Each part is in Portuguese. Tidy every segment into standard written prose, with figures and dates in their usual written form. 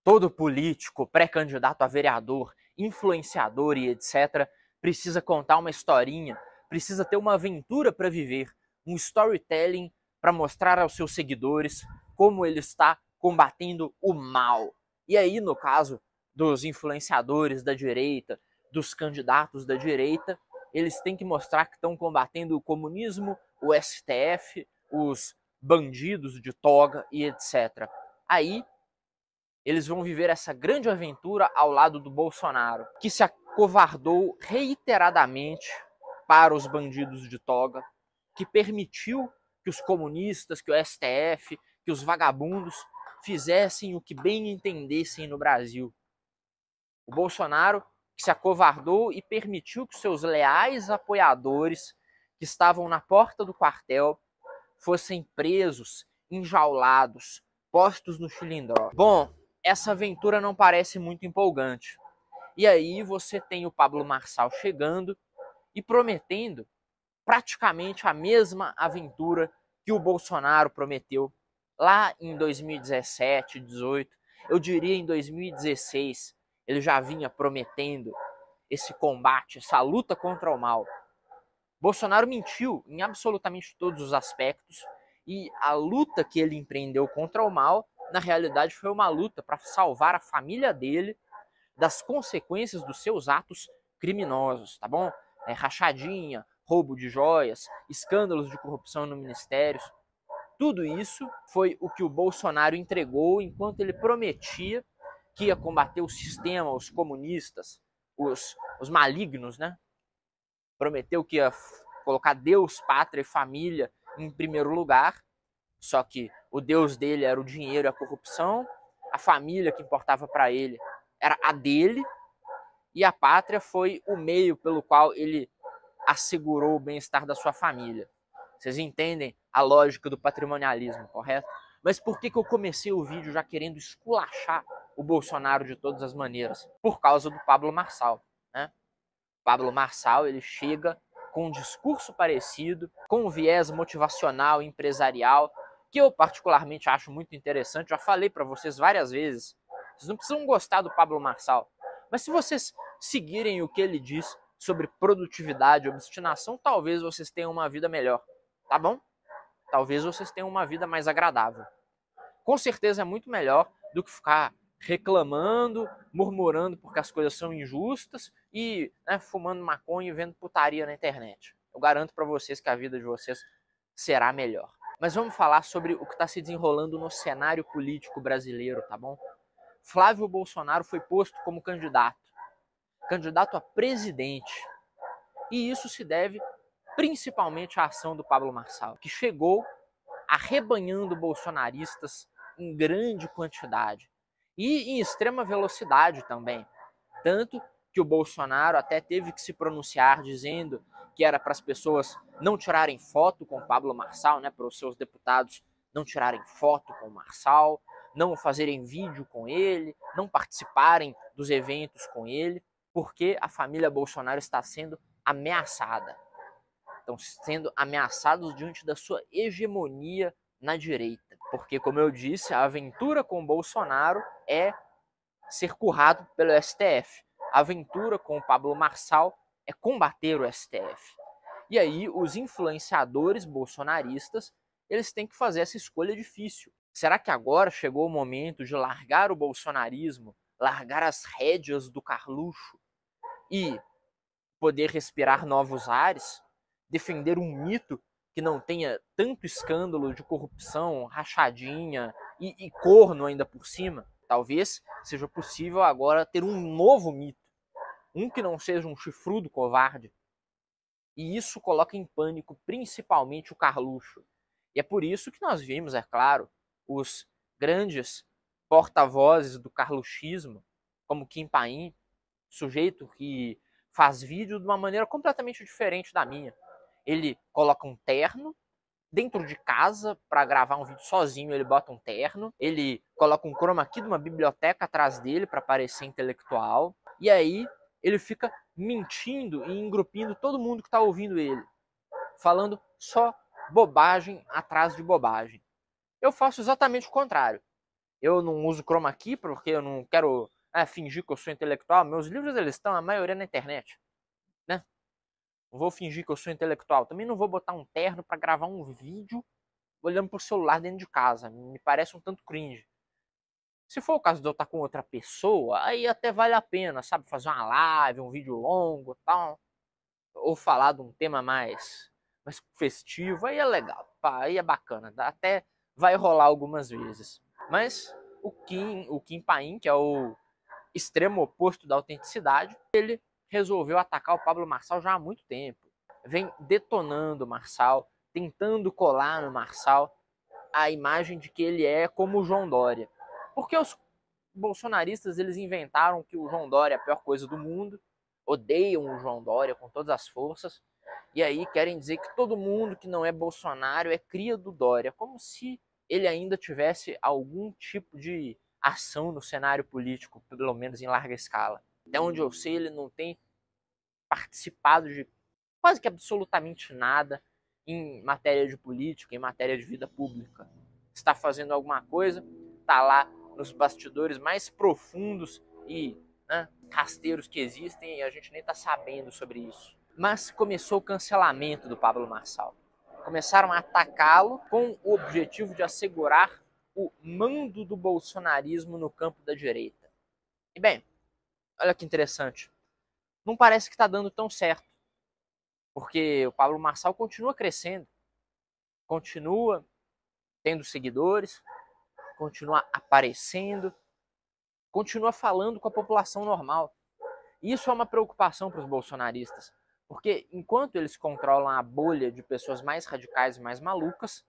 Todo político, pré-candidato a vereador, influenciador e etc. precisa contar uma historinha, precisa ter uma aventura para viver, um storytelling para mostrar aos seus seguidores como ele está combatendo o mal. E aí, no caso dos influenciadores da direita, dos candidatos da direita, eles têm que mostrar que estão combatendo o comunismo, o STF, os bandidos de toga e etc. Aí eles vão viver essa grande aventura ao lado do Bolsonaro, que se acovardou reiteradamente para os bandidos de toga, que permitiu que os comunistas, que o STF, que os vagabundos fizessem o que bem entendessem no Brasil. O Bolsonaro que se acovardou e permitiu que seus leais apoiadores, que estavam na porta do quartel, fossem presos, enjaulados, postos no chilindró. Bom, essa aventura não parece muito empolgante. E aí você tem o Pablo Marçal chegando e prometendo praticamente a mesma aventura que o Bolsonaro prometeu lá em 2017, 2018, eu diria em 2016, ele já vinha prometendo esse combate, essa luta contra o mal. Bolsonaro mentiu em absolutamente todos os aspectos e a luta que ele empreendeu contra o mal, na realidade, foi uma luta para salvar a família dele das consequências dos seus atos criminosos, tá bom? Rachadinha, roubo de joias, escândalos de corrupção no ministério. Tudo isso foi o que o Bolsonaro entregou enquanto ele prometia que ia combater o sistema, os comunistas, os malignos, né? Prometeu que ia colocar Deus, pátria e família em primeiro lugar, só que o Deus dele era o dinheiro e a corrupção, a família que importava para ele era a dele, e a pátria foi o meio pelo qual ele assegurou o bem-estar da sua família. Vocês entendem a lógica do patrimonialismo, correto? Mas por que eu comecei o vídeo já querendo esculachar o Bolsonaro de todas as maneiras? Por causa do Pablo Marçal, né? Pablo Marçal, ele chega com um discurso parecido, com um viés motivacional, empresarial, que eu particularmente acho muito interessante. Já falei para vocês várias vezes. Vocês não precisam gostar do Pablo Marçal, mas se vocês seguirem o que ele diz sobre produtividade e obstinação, talvez vocês tenham uma vida melhor, tá bom? Talvez vocês tenham uma vida mais agradável. Com certeza é muito melhor do que ficar reclamando, murmurando porque as coisas são injustas e fumando maconha e vendo putaria na internet. Eu garanto para vocês que a vida de vocês será melhor. Mas vamos falar sobre o que está se desenrolando no cenário político brasileiro, tá bom? Flávio Bolsonaro foi posto como candidato a presidente. E isso se deve principalmente à ação do Pablo Marçal, que chegou arrebanhando bolsonaristas em grande quantidade e em extrema velocidade também. Tanto que o Bolsonaro até teve que se pronunciar dizendo que era para as pessoas não tirarem foto com o Pablo Marçal, né, para os seus deputados não tirarem foto com o Marçal, não fazerem vídeo com ele, não participarem dos eventos com ele, porque a família Bolsonaro está sendo ameaçada. Estão sendo ameaçados diante da sua hegemonia na direita. Porque, como eu disse, a aventura com o Bolsonaro é ser currado pelo STF. A aventura com o Pablo Marçal é combater o STF. E aí, os influenciadores bolsonaristas, eles têm que fazer essa escolha difícil. Será que agora chegou o momento de largar o bolsonarismo, largar as rédeas do Carluxo e poder respirar novos ares, defender um mito que não tenha tanto escândalo de corrupção, rachadinha e corno ainda por cima? Talvez seja possível agora ter um novo mito, um que não seja um chifrudo covarde. E isso coloca em pânico principalmente o Carluxo. E é por isso que nós vimos, é claro, os grandes porta-vozes do carluxismo, como Kim Paim, sujeito que faz vídeo de uma maneira completamente diferente da minha. Ele coloca um terno dentro de casa para gravar um vídeo sozinho, ele bota um terno, ele coloca um chroma key de uma biblioteca atrás dele para parecer intelectual, e aí ele fica mentindo e engrupindo todo mundo que está ouvindo ele, falando só bobagem atrás de bobagem. Eu faço exatamente o contrário. Eu não uso chroma key porque eu não quero fingir que eu sou intelectual. Meus livros, eles estão, a maioria, na internet, né? Não vou fingir que eu sou intelectual. Também não vou botar um terno para gravar um vídeo olhando pro celular dentro de casa. Me parece um tanto cringe. Se for o caso de eu estar com outra pessoa, aí até vale a pena, sabe? Fazer uma live, um vídeo longo e tal. Ou falar de um tema mais festivo. Aí é legal, pá, aí é bacana. Até vai rolar algumas vezes. Mas o Kim Paim, que é o extremo oposto da autenticidade, ele resolveu atacar o Pablo Marçal já há muito tempo. Vem detonando o Marçal, tentando colar no Marçal a imagem de que ele é como o João Dória. Porque os bolsonaristas, eles inventaram que o João Dória é a pior coisa do mundo, odeiam o João Dória com todas as forças, e aí querem dizer que todo mundo que não é Bolsonaro é cria do Dória, como se ele ainda tivesse algum tipo de ação no cenário político, pelo menos em larga escala. Até onde eu sei, ele não tem participado de quase que absolutamente nada em matéria de política, em matéria de vida pública. Está fazendo alguma coisa, está lá nos bastidores mais profundos e rasteiros que existem, e a gente nem está sabendo sobre isso. Mas começou o cancelamento do Pablo Marçal. Começaram a atacá-lo com o objetivo de assegurar o mando do bolsonarismo no campo da direita. E bem, olha que interessante. Não parece que está dando tão certo. Porque o Pablo Marçal continua crescendo, continua tendo seguidores, continua aparecendo, continua falando com a população normal. Isso é uma preocupação para os bolsonaristas, porque enquanto eles controlam a bolha de pessoas mais radicais e mais malucas,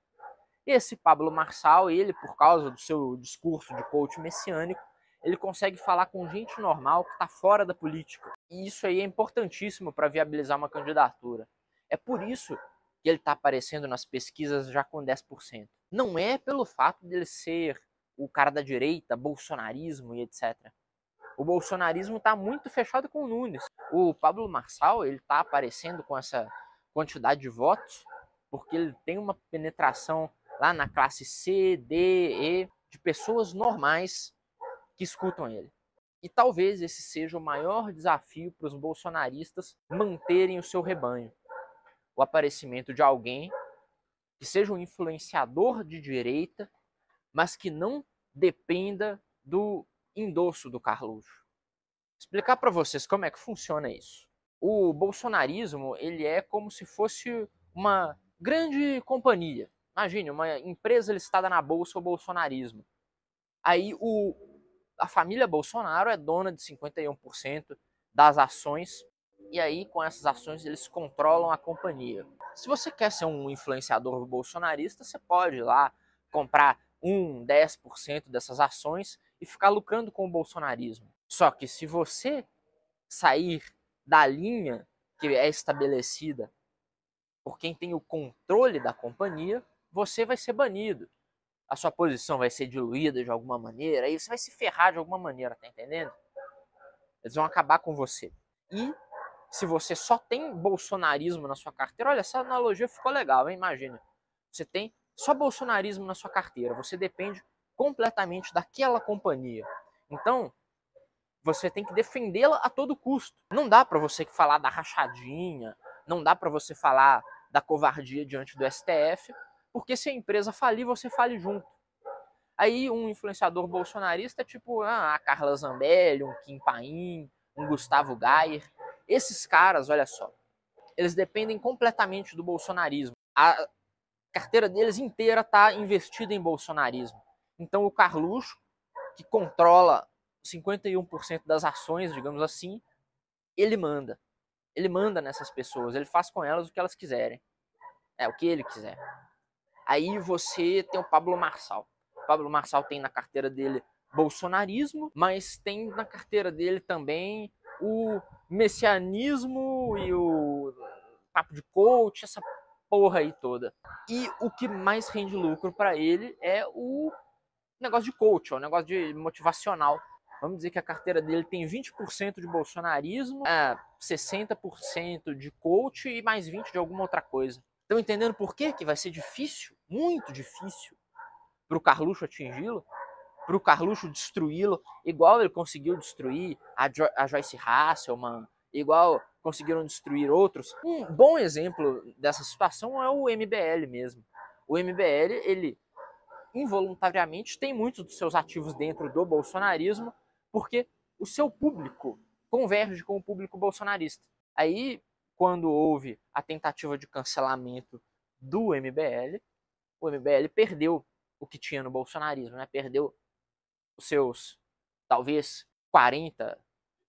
esse Pablo Marçal, ele, por causa do seu discurso de coach messiânico, ele consegue falar com gente normal que está fora da política. E isso aí é importantíssimo para viabilizar uma candidatura. É por isso que ele está aparecendo nas pesquisas já com 10%. Não é pelo fato dele ser o cara da direita, bolsonarismo e etc. O bolsonarismo está muito fechado com o Nunes. O Pablo Marçal, ele está aparecendo com essa quantidade de votos porque ele tem uma penetração lá na classe C, D, E, de pessoas normais que escutam ele. E talvez esse seja o maior desafio para os bolsonaristas manterem o seu rebanho. O aparecimento de alguém que seja um influenciador de direita, mas que não dependa do endosso do Carluxo. Explicar para vocês como é que funciona isso. O bolsonarismo, ele é como se fosse uma grande companhia. Imagine, uma empresa listada na bolsa, o bolsonarismo. Aí a família Bolsonaro é dona de 51% das ações, e aí com essas ações eles controlam a companhia. Se você quer ser um influenciador bolsonarista, você pode ir lá comprar 10% dessas ações e ficar lucrando com o bolsonarismo. Só que se você sair da linha que é estabelecida por quem tem o controle da companhia, você vai ser banido. A sua posição vai ser diluída de alguma maneira, aí você vai se ferrar de alguma maneira, tá entendendo? Eles vão acabar com você. E se você só tem bolsonarismo na sua carteira, olha, essa analogia ficou legal, hein? Imagina. Você tem só bolsonarismo na sua carteira, você depende completamente daquela companhia. Então, você tem que defendê-la a todo custo. Não dá para você falar da rachadinha, não dá para você falar da covardia diante do STF, porque se a empresa falir, você fale junto. Aí um influenciador bolsonarista, tipo a Carla Zambelli, um Kim Paim, um Gustavo Gayer, esses caras, olha só, eles dependem completamente do bolsonarismo. A carteira deles inteira está investida em bolsonarismo. Então o Carluxo, que controla 51% das ações, digamos assim, ele manda. Ele manda nessas pessoas, ele faz com elas o que elas quiserem. É, o que ele quiser. Aí você tem o Pablo Marçal. O Pablo Marçal tem na carteira dele bolsonarismo, mas tem na carteira dele também o messianismo e o papo de coach, essa porra aí toda. E o que mais rende lucro para ele é o negócio de coach, o negócio de motivacional. Vamos dizer que a carteira dele tem 20% de bolsonarismo, 60% de coach e mais 20% de alguma outra coisa. Estão entendendo por quê que vai ser difícil, muito difícil, para o Carluxo atingi-lo? para o Carluxo destruí-lo, igual ele conseguiu destruir a Joyce Hasselman, igual conseguiram destruir outros. Um bom exemplo dessa situação é o MBL mesmo. O MBL, ele involuntariamente tem muitos dos seus ativos dentro do bolsonarismo, porque o seu público converge com o público bolsonarista. Aí, quando houve a tentativa de cancelamento do MBL, o MBL perdeu o que tinha no bolsonarismo, né? Perdeu os seus, talvez, 40%,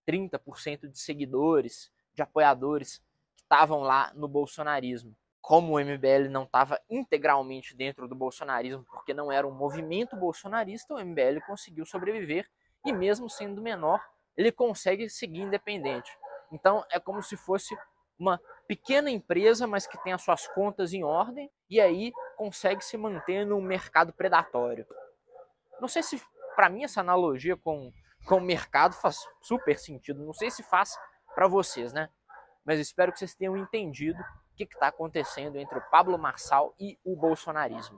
30% de seguidores, de apoiadores que estavam lá no bolsonarismo. Como o MBL não estava integralmente dentro do bolsonarismo, porque não era um movimento bolsonarista, o MBL conseguiu sobreviver e, mesmo sendo menor, ele consegue seguir independente. Então, é como se fosse uma pequena empresa, mas que tem as suas contas em ordem e aí consegue se manter num mercado predatório. Não sei se, para mim, essa analogia com o mercado faz super sentido. Não sei se faz para vocês, né? Mas espero que vocês tenham entendido o que está acontecendo entre o Pablo Marçal e o bolsonarismo.